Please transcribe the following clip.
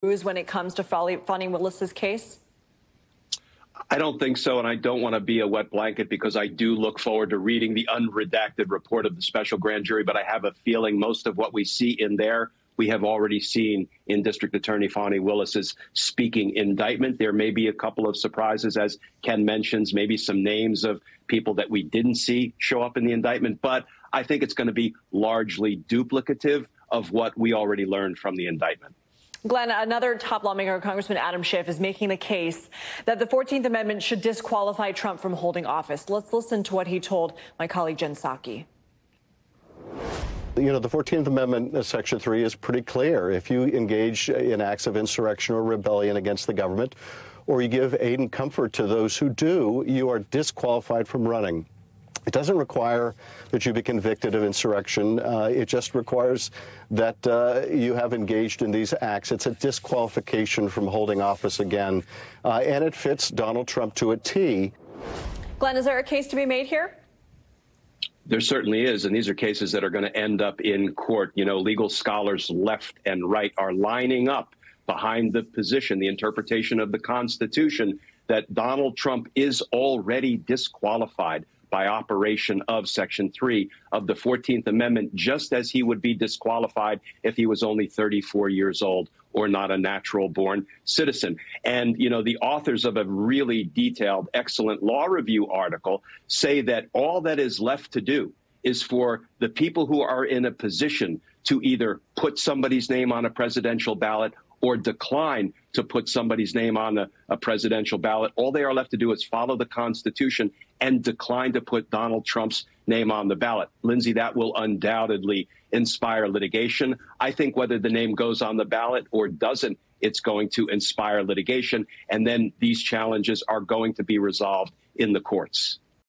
when it comes to Fani Willis's case? I don't think so, and I don't want to be a wet blanket because I do look forward to reading the unredacted report of the special grand jury, but I have a feeling most of what we see in there we have already seen in District Attorney Fani Willis's speaking indictment. There may be a couple of surprises, as Ken mentions, maybe some names of people that we didn't see show up in the indictment, but I think it's going to be largely duplicative of what we already learned from the indictment. Glenn, another top lawmaker, Congressman Adam Schiff, is making the case that the 14th Amendment should disqualify Trump from holding office. Let's listen to what he told my colleague Jen Psaki. You know, the 14th Amendment, Section 3, is pretty clear. If you engage in acts of insurrection or rebellion against the government, or you give aid and comfort to those who do, you are disqualified from running. It doesn't require that you be convicted of insurrection. It just requires that you have engaged in these acts. It's a disqualification from holding office again, and it fits Donald Trump to a T. Glenn, is there a case to be made here? There certainly is, and these are cases that are going to end up in court. You know, legal scholars left and right are lining up behind the position, the interpretation of the Constitution, that Donald Trump is already disqualified by operation of Section 3 of the 14th Amendment, just as he would be disqualified if he was only 34 years old or not a natural-born citizen. And, you know, the authors of a really detailed, excellent law review article say that all that is left to do is for the people who are in a position to either put somebody's name on a presidential ballot or decline to put somebody's name on a presidential ballot. All they are left to do is follow the Constitution and decline to put Donald Trump's name on the ballot. Lindsay, that will undoubtedly inspire litigation. I think whether the name goes on the ballot or doesn't, it's going to inspire litigation. And then these challenges are going to be resolved in the courts.